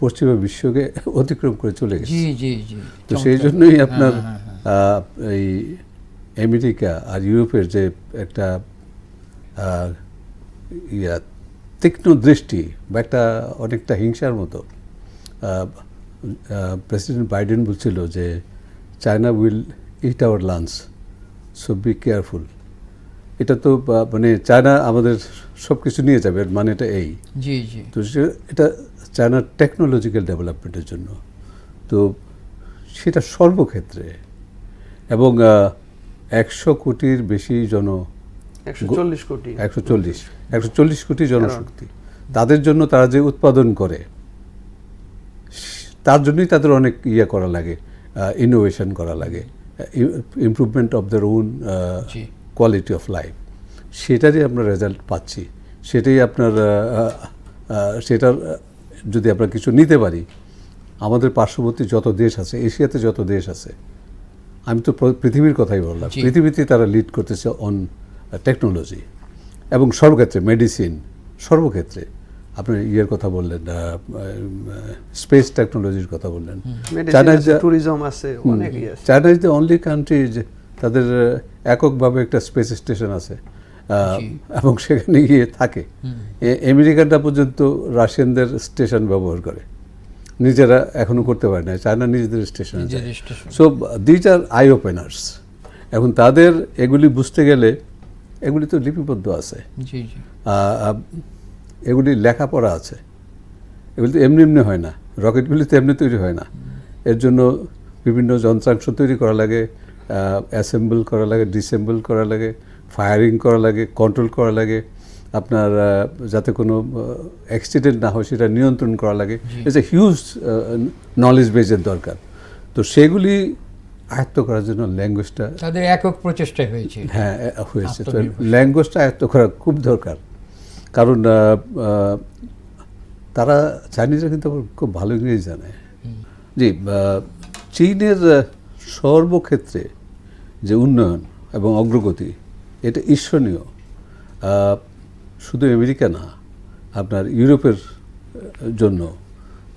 পশ্চিমা বিশ্বকে অতিক্রম করে চলে গেছে। তো সেই জন্যই আপনার এই আমেরিকা আর ইউরোপের যে একটা তীক্ষ্ণ দৃষ্টি বা একটা অনেকটা হিংসার মতো, প্রেসিডেন্ট বাইডেন বলছিল যে China will it hour lunch, so be careful. এটা তো মানে চায়না আমাদের সব কিছু নিয়ে যাবে, মানে এটা এই। তো এটা চায়নার টেকনোলজিক্যাল ডেভেলপমেন্টের জন্য, তো সেটা সর্বক্ষেত্রে, এবং 100 কোটির বেশি 140 কোটি জনশক্তি, তাদের জন্য তারা যে উৎপাদন করে, তার জন্যই তাদের অনেক করা লাগে, ইনোভেশন করা লাগে, improvement of their own quality of life. সেটারই আমরা রেজাল্ট পাচ্ছি। সেটাই আপনার সেটার যদি আমরা কিছু নিতে পারি, আমাদের পার্শ্ববর্তী যত দেশ আছে, এশিয়াতে যত দেশ আছে, আমি তো পৃথিবীর কথাই বললাম, পৃথিবীতে তারা লিড করতেছে অন টেকনোলজি, এবং সর্বক্ষেত্রে, মেডিসিন, সর্বক্ষেত্রে। আপনি কথা বললেন, স্পেস টেকনোলজির কথা বললেন। ট্যুরিজম আছে, অনেক আছে। China is the only country, তাদের এককভাবে একটা স্পেস স্টেশন আছে, এবং সেখানে গিয়ে থাকে। আমেরিকানরা পর্যন্ত রাশিয়ানদের স্টেশন ব্যবহার করে, নিজেরা এখনো করতে পারে না, চায়না নিজেদের station. So these are I openers. এখন তাদের এগুলি বুঝতে গেলে, এগুলি তো লিপিবদ্ধ আছে, এগুলি লেখাপড়া আছে, এগুলি তো এমনি এমনি হয় না, রকেটগুলি তো এমনি তৈরি হয় না। এর জন্য বিভিন্ন যন্ত্রাংশ তৈরি করা লাগে, অ্যাসেম্বল করা লাগে, ডিসেম্বল করা লাগে, ফায়ারিং করা লাগে, কন্ট্রোল করা লাগে, আপনার যাতে কোনো অ্যাক্সিডেন্ট না হয় সেটা নিয়ন্ত্রণ করা লাগে। ইটস এ হিউজ নলেজ বেজের দরকার। তো সেগুলি আয়ত্ত করার জন্য ল্যাঙ্গুয়েজটা তাদের একক প্রচেষ্টায় হয়েছে। হ্যাঁ, হয়েছে। তো ল্যাঙ্গুয়েজটা আয়ত্ত করা খুব দরকার, কারণ তারা, চাইনিজরা কিন্তু খুব ভালো ইংরেজি জানে। জি, চীনের সর্বক্ষেত্রে যে উন্নয়ন এবং অগ্রগতি, এটা ঈর্ষণীয়। শুধু আমেরিকা না, আপনার ইউরোপের জন্য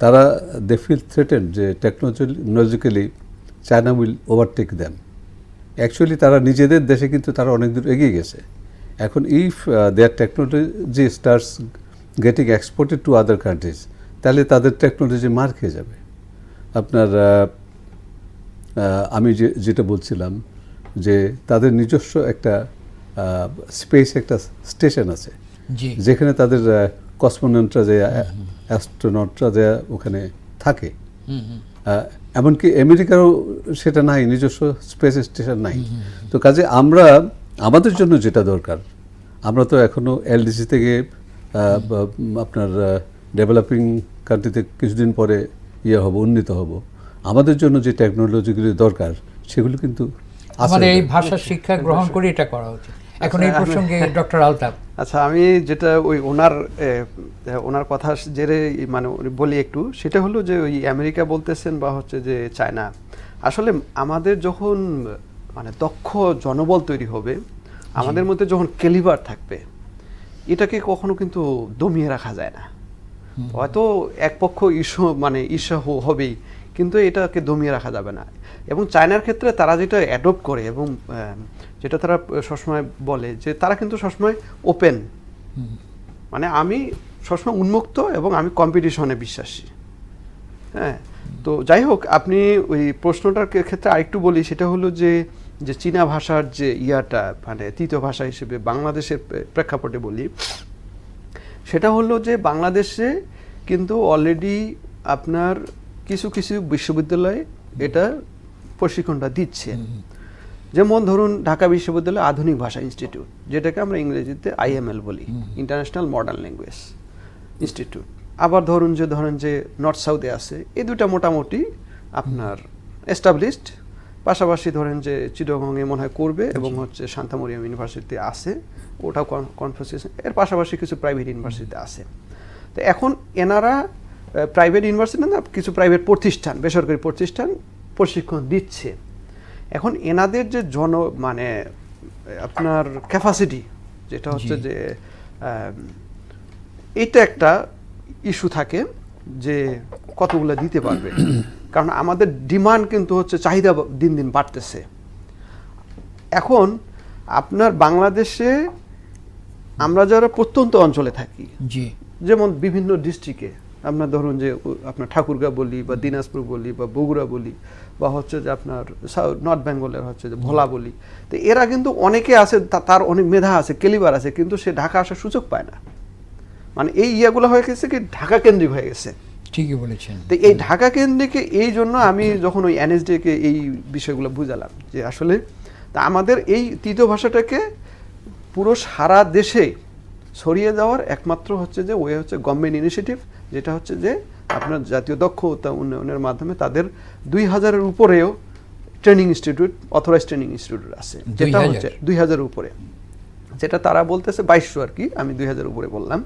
তারা দে ফিল থ্রেটেন্ড যে technologically China will overtake them. Actually তারা নিজেদের দেশে কিন্তু তারা অনেক দূর এগিয়ে গেছে। এখন if there technology starts getting exported to other countries, তাহলে তাদের টেকনোলজি মার খেয়ে যাবে। আপনার আমি যেটা বলছিলাম যে তাদের নিজস্ব একটা স্পেস একটা স্টেশন আছে, যেখানে তাদের কসমোনটরা যে অ্যাস্ট্রোনটরা যে ওখানে থাকে। এমনকি আমেরিকারও সেটা নাই, নিজস্ব স্পেস স্টেশন নাই। তো কাজে আমরা, আমাদের জন্য যেটা দরকার, আমরা তো এখনও এলডিসি থেকে আপনার ডেভেলপিং কান্ট্রিতে কিছুদিন পরে হব, উন্নীত হব। আমাদের জন্য যে টেকনোলজিগুলি দরকার সেগুলো কিন্তু আমাদের এই ভাষা শিক্ষা গ্রহণ করে এটা করা উচিত। এখন এই প্রসঙ্গে ডক্টর আলতাফ। আচ্ছা, আমি যেটা ওই ওনার কথা জেরে মানে বলি একটু, সেটা হলো যে ওই আমেরিকা বলতেছেন বা হচ্ছে যে চায়না, আসলে আমাদের যখন মানে দক্ষ জনবল তৈরি হবে, আমাদের মধ্যে যখন ক্যালিবার থাকবে, এটাকে কখনো কিন্তু দমিয়ে রাখা যায় না। হয়তো এক পক্ষ ঈর্ষা হবেই, কিন্তু এটাকে দমিয়ে রাখা যাবে না। এবং চায়নার ক্ষেত্রে তারা যেটা অ্যাডপ্ট করে এবং যেটা তারা সবসময় বলে যে তারা কিন্তু সবসময় ওপেন, মানে আমি সবসময় উন্মুক্ত এবং আমি কম্পিটিশনে বিশ্বাসী। হ্যাঁ, তো যাই হোক, আপনি ওই প্রশ্নটার ক্ষেত্রে আরেকটু বলি, সেটা হলো যে চীনা ভাষার যে মানে তৃতীয় ভাষা হিসেবে বাংলাদেশের প্রেক্ষাপটে বলি, সেটা হলো যে বাংলাদেশে কিন্তু অলরেডি আপনার কিছু কিছু বিশ্ববিদ্যালয়ে এটা প্রশিক্ষণটা দিচ্ছে। যেমন ধরুন ঢাকা বিশ্ববিদ্যালয় আধুনিক ভাষা ইনস্টিটিউট, যেটাকে আমরা ইংরেজিতে IML বলি, ইন্টারন্যাশনাল মডার্ন ল্যাঙ্গুয়েজ ইনস্টিটিউট। আবার ধরুন যে নর্থ সাউথে আছে, এই দুটা মোটামুটি আপনার এস্টাবলিশড। পাশাপাশি ধরেন যে চিটাগংয়ে মনে হয় করবে, এবং হচ্ছে শান্তা মরিয়াম ইউনিভার্সিটি আছে, ওটাও কনফুসিয়াস। এর পাশাপাশি কিছু প্রাইভেট ইউনিভার্সিটি আছে। তো এখন এনারা প্রাইভেট ইউনিভার্সিটি না, কিছু প্রাইভেট প্রতিষ্ঠান, বেসরকারি প্রতিষ্ঠান প্রশিক্ষণ দিচ্ছে। এখন এনাদের যে মানে আপনার ক্যাপাসিটি, যেটা হচ্ছে যে এইটা একটা ইস্যু থাকে যে কতগুলো দিতে পারবে, কারণ আমাদের ডিমান্ড কিন্তু হচ্ছে চাহিদা দিন দিন বাড়তেছে। এখন আপনার বাংলাদেশে আমরা যারা প্রত্যন্ত অঞ্চলে থাকি, যেমন বিভিন্ন ডিস্ট্রিক্টে, আপনার ধরুন যে আপনার ঠাকুরগাঁ বলি বা দিনাজপুর বলি বা বগুড়া বলি, বা হচ্ছে যে আপনার নর্থ বেঙ্গলের হচ্ছে যে ভোলা বলি, তো এরা কিন্তু অনেকে আছে, তার অনেক মেধা আছে, ক্যালিবার আছে, কিন্তু সে ঢাকা আসার সুযোগ পায় না। মানে এই ইয়াগুলো হয়ে গেছে কি ঢাকা কেন্দ্রিক হয়ে গেছে। ঠিকই বলেছেন। তো এই ঢাকা কেন্দ্রিকে, এই জন্য আমি যখন ওই NSD-কে এই বিষয়গুলো বুঝালাম যে আসলে তা আমাদের এই তৃতীয় ভাষাটাকে পুরো সারা দেশে ছড়িয়ে দেওয়ার একমাত্র হচ্ছে যে ওয়ে হচ্ছে গভর্নমেন্ট ইনিশিয়েটিভ, যেটা হচ্ছে যে আপনার জাতীয় দক্ষতা উন্নয়নের মাধ্যমে তাদের 2000-এর উপরেও training institute, authorise training institute আছে, যেটা হচ্ছে 2000-এর উপরে, যেটা তারা বলতেছে 2200 আর কি, আমি 2000-এর উপরে বললাম।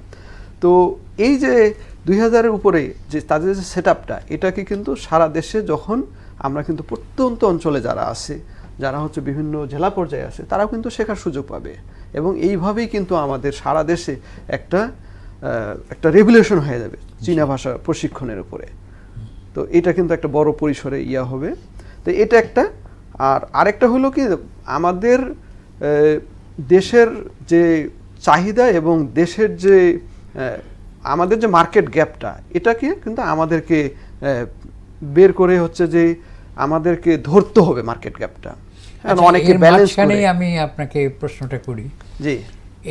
তো এই যে 2000-এর উপরে যে তাদের যে সেট আপটা, এটাকে কিন্তু সারা দেশে যখন আমরা কিন্তু প্রত্যন্ত অঞ্চলে যারা আছে, যারা হচ্ছে বিভিন্ন জেলা পর্যায়ে আছে, তারাও কিন্তু শেখার সুযোগ পাবে। এবং এইভাবেই কিন্তু আমাদের সারা দেশে একটা রেভলিউশন হয়ে যাবে চীনা ভাষা প্রশিক্ষণের উপরে। তো এটা কিন্তু একটা বড় পরিসরে হবে। তো এটা একটা। আর আরেকটা হলো কি, আমাদের দেশের যে চাহিদা এবং দেশের যে আমাদের যে মার্কেট গ্যাপটা, এটাকে কিন্তু আমাদেরকে বের করে হচ্ছে যে আমাদেরকে ধরতে হবে মার্কেট গ্যাপটা। অনেকে ব্যালেন্স করে। আমি আপনাকে প্রশ্নটা করি, জি,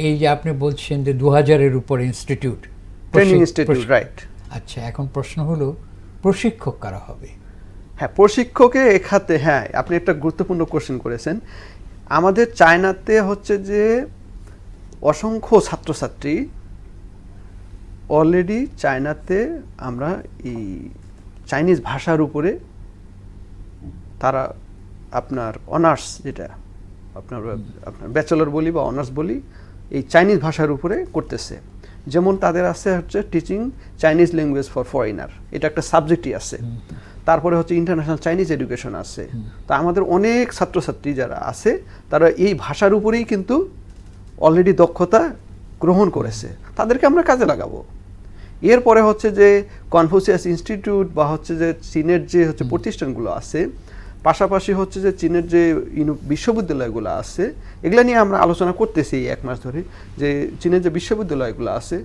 এই যে আপনি বলছেন যে 2000-এর উপর ইনস্টিটিউট, ট্রেনিং ইনস্টিটিউট, রাইট। আচ্ছা, এখন প্রশ্ন হলো প্রশিক্ষক কারা হবে? হ্যাঁ, প্রশিক্ষকে এখাতে, হ্যাঁ আপনি একটা গুরুত্বপূর্ণ কোশ্চেন করেছেন। আমাদের চায়নাতে হচ্ছে যে অসংখ্য ছাত্রছাত্রী অলরেডি চায়নাতে, আমরা এই চাইনিজ ভাষার উপরে তারা আপনার অনার্স, যেটা আপনার ব্যাচেলর বলি বা অনার্স বলি, এই চাইনিজ ভাষার উপরে করতেছে। যেমন তাদের আছে হচ্ছে teaching Chinese language for foreigner, এটা একটা সাবজেক্টই আছে। তারপরে হচ্ছে ইন্টারন্যাশনাল চাইনিজ এডুকেশন আছে। তা আমাদের অনেক ছাত্রছাত্রী যারা আছে, তারা এই ভাষার উপরেই কিন্তু অলরেডি দক্ষতা গ্রহণ করেছে, তাদেরকে আমরা কাজে লাগাবো। এরপরে হচ্ছে যে কনফুসিয়াস ইনস্টিটিউট বা হচ্ছে যে চীনের যে হচ্ছে প্রতিষ্ঠানগুলো আছে, পাশাপাশি হচ্ছে যে চীনের যে বিশ্ববিদ্যালয়গুলো আছে, এগুলো নিয়ে আমরা আলোচনা করতেছি এক মাস ধরে, যে চীনের যে বিশ্ববিদ্যালয়গুলো আছে,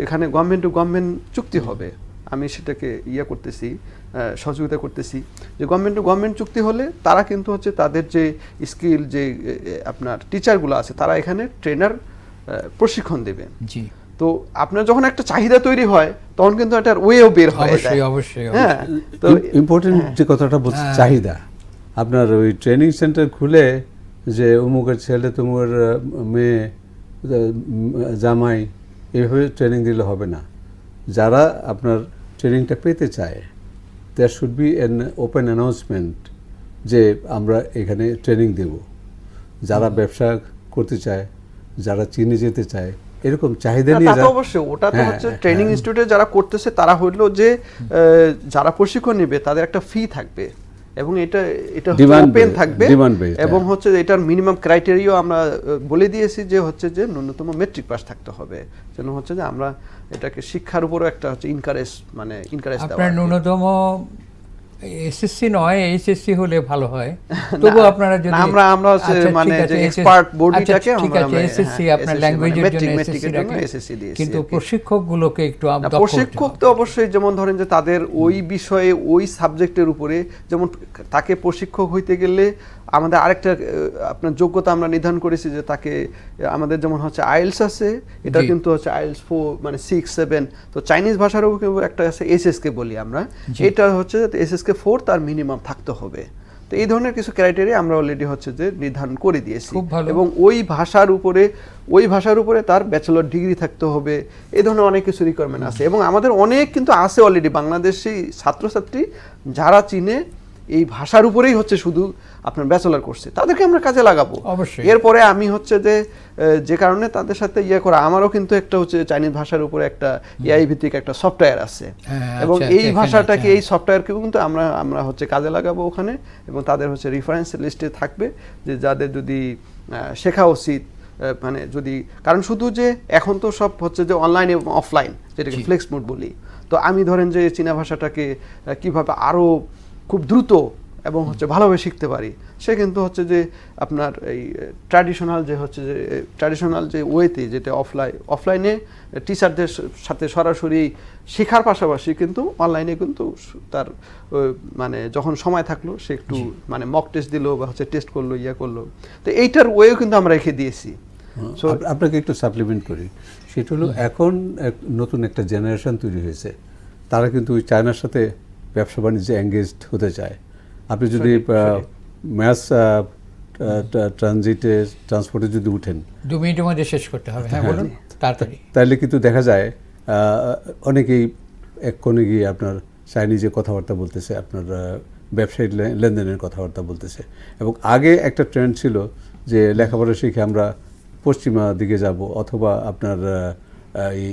এখানে গভর্নমেন্ট টু গভর্নমেন্ট চুক্তি হবে। আমি সেটাকে করতেছি, সহযোগিতা করতেছি, যে গভর্নমেন্ট টু গভর্নমেন্ট চুক্তি হলে তারা কিন্তু হচ্ছে তাদের যে স্কিল, যে আপনার টিচারগুলো আছে, তারা এখানে ট্রেনার প্রশিক্ষণ দেবে। জি। তো আপনার যখন একটা চাহিদা তৈরি হয়, তখন কিন্তু এটার ওয়েও বের হয়ে যায়। অবশ্যই। হ্যাঁ, তো ইম্পর্টেন্ট যে কথাটা বলছি, চাহিদা। আপনার ওই ট্রেনিং সেন্টার খুলে যে অমুকের ছেলে, তমুকের মেয়ে, জামাই, এইভাবে ট্রেনিং দিলে হবে না। যারা আপনার ট্রেনিংটা পেতে চায়, there should be an open announcement যে আমরা এখানে ট্রেনিং দেব। যারা ব্যবসা করতে চায়, যারা চীনে যেতে চায়, এরকম চাহিদা নিয়ে অবশ্যই ওটা তো হচ্ছে ট্রেনিং ইনস্টিটিউটে যারা করতেছে, তারা হলো যে যারা প্রশিক্ষণ নেবে তাদের একটা ফি থাকবে, এবং এটা Demand ওপেন based, থাকবে demand based, এবং হ্যাঁ। হচ্ছে এটার মিনিমাম ক্রাইটেরিয়া আমরা বলে দিয়েছি যে হচ্ছে যে ন্যূনতম মেট্রিক পাস থাকতে হবে, যেন হচ্ছে যে আমরা এটাকে শিক্ষার উপরও একটা হচ্ছে ইনকারেজ দেওয়া আপনার আর কি। ন্যূনতম এসএসসি নয়, এইচএসসি হলে ভালো হয়, তবু আপনারা যদি আমরা হচ্ছে আচ্ছা, মানে ঠিক আছে, যে SS এক্সপার্ট বডিটাকে ঠিক আছে, এসএসসি আপনার ল্যাঙ্গুয়েজের জন্য এসএসসি রাখেন, কিন্তু প্রশিক্ষকগুলোকে একটু দক্ষ হতে প্রশিক্ষক হবে। তো অবশ্যই, যেমন ধরেন যে তাদের ওই বিষয়ে ওই সাবজেক্টের উপরে, যেমন তাকে প্রশিক্ষক হইতে গেলে আমাদের আরেকটা আপনার যোগ্যতা আমরা নির্ধারণ করেছি যে তাকে আমাদের যেমন হচ্ছে আইএলস আছে, এটা জি। কিন্তু হচ্ছে আইএলস 4 মানে 6 7, তো চাইনিজ ভাষারও কিন্তু একটা আছে এসএসকে বলি আমরা, জি। এটা হচ্ছে এসএসকে 4 তার মিনিমাম থাকতে হবে। তো এই ধরনের কিছু ক্রাইটেরিয়া আমরা অলরেডি হচ্ছে যে নির্ধারণ করে দিয়েছি, খুব ভালো। এবং ওই ভাষার উপরে তার ব্যাচেলর ডিগ্রি থাকতে হবে, এই ধরনের অনেক কিছু রিকোয়ারমেন্ট আছে। এবং আমাদের অনেক কিন্তু আছে অলরেডি বাংলাদেশি ছাত্রছাত্রী যারা চীনে এই ভাষার উপরেই হচ্ছে শুধু আপনার ব্যাচেলর করছে, তাদেরকে আমরা কাজে লাগাবো অবশ্যই। এরপরে আমি হচ্ছে যে কারণে তাদের সাথে করা, আমারও কিন্তু একটা হচ্ছে চাইনিজ ভাষার উপরে একটা এআই ভিত্তিক একটা সফটওয়্যার আছে, হ্যাঁ, এবং আচ্ছা, এই এখানে ভাষাটাকে আছে। এই সফটওয়্যারকেও কিন্তু আমরা হচ্ছে কাজে লাগাবো ওখানে, এবং তাদের হচ্ছে রেফারেন্স লিস্টে থাকবে যে যাদের যদি শেখা উচিত, মানে যদি, কারণ শুধু যে এখন তো সব হচ্ছে যে অনলাইন এবং অফলাইন, যেটাকে জি। ফ্লেক্স মোড বলি, তো আমি ধরেন যে চীনা ভাষাটাকে কিভাবে আরো খুব দ্রুত এবং হচ্ছে ভালোভাবে শিখতে পারি, সে কিন্তু হচ্ছে যে আপনার এই ট্র্যাডিশনাল যে ওয়েতে, যেটা অফলাইনে টিচারদের সাথে সরাসরি শেখার পাশাপাশি কিন্তু অনলাইনে কিন্তু তার মানে যখন সময় থাকলো সে একটু মানে মক টেস্ট দিল বা হচ্ছে টেস্ট করলো করলো, তো এইটার ওয়েও কিন্তু আমরা রেখে দিয়েছি। So, আপনাকে একটু সাপ্লিমেন্ট করি, সেটা হলো এখন নতুন একটা জেনারেশন তৈরি হয়েছে, তারা কিন্তু ওই চায়নার সাথে ব্যবসা বাণিজ্যে এঙ্গেজড হতে চায়। আপনি যদি ম্যাস ট্রান্সপোর্টে যদি উঠেন, 2 মিনিটের মধ্যে শেষ করতে হবে, হ্যাঁ বলুন তাড়াতাড়ি। তাহলে কিন্তু দেখা যায় অনেকেই এক কোণে গিয়ে আপনার চাইনিজে কথাবার্তা বলতেছে, আপনার ব্যবসায়িক লেনদেনের কথাবার্তা বলতেছে। এবং আগে একটা ট্রেন্ড ছিল যে লেখাপড়া শিখে আমরা পশ্চিমা দিকে যাব, অথবা আপনার এই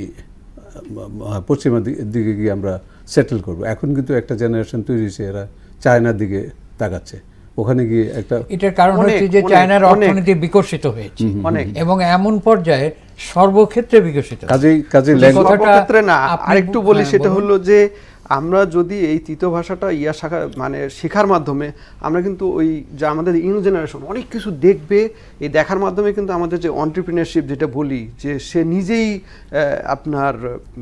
পশ্চিমা দিকে গিয়ে আমরা সেটেল করব। এখন কিন্তু একটা জেনারেশন তৈরি হয়েছে, এরা চায়নার দিকে তাকাচ্ছে, ওখানে গিয়ে একটা এটার কারণ অনেক, হচ্ছে যে অনেক, চায়নার অনেক। অর্থনীতি বিকশিত হয়েছে অনেক। এবং এমন পর্যায়ে সর্বক্ষেত্রে বিকশিত হয়েছে। কাজেই এই কথাটা সর্বক্ষেত্রে না, আপনি আরেকটু বলি, হ্যাঁ, সেটা বলুন। হলো যে আমরা যদি এই তৃতীয় ভাষাটা শাখা মানে শেখার মাধ্যমে আমরা কিন্তু ওই যে আমাদের ইউ জেনারেশন অনেক কিছু দেখবে, এই দেখার মাধ্যমে কিন্তু আমাদের যে এন্টারপ্রেনারশিপ যেটা বলি, যে সে নিজেই আপনার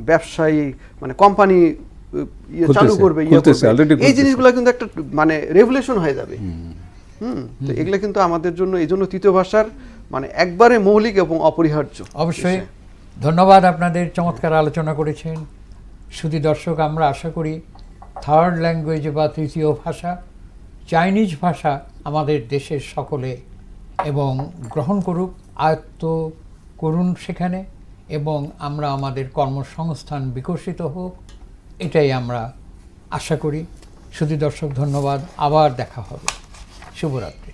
ব্যবসায়ী মানে কোম্পানি চালু করবে, এই জিনিসগুলো কিন্তু একটা মানে রেভলিউশন হয়ে যাবে। তো এগুলো কিন্তু আমাদের জন্য, এই জন্য তৃতীয় ভাষার মানে একবারে মৌলিক এবং অপরিহার্য। অবশ্যই ধন্যবাদ, আপনাদের চমৎকার আলোচনা করেছেন। শুধু দর্শক, আমরা আশা করি থার্ড ল্যাঙ্গুয়েজ বা তৃতীয় ভাষা, চাইনিজ ভাষা আমাদের দেশের সকলে এবং গ্রহণ করুক, আয়ত্ত করুন সেখানে, এবং আমরা আমাদের কর্মসংস্থান বিকশিত হোক, এটাই আমরা আশা করি। শুধু দর্শক, ধন্যবাদ, আবার দেখা হবে, শুভরাত্রি।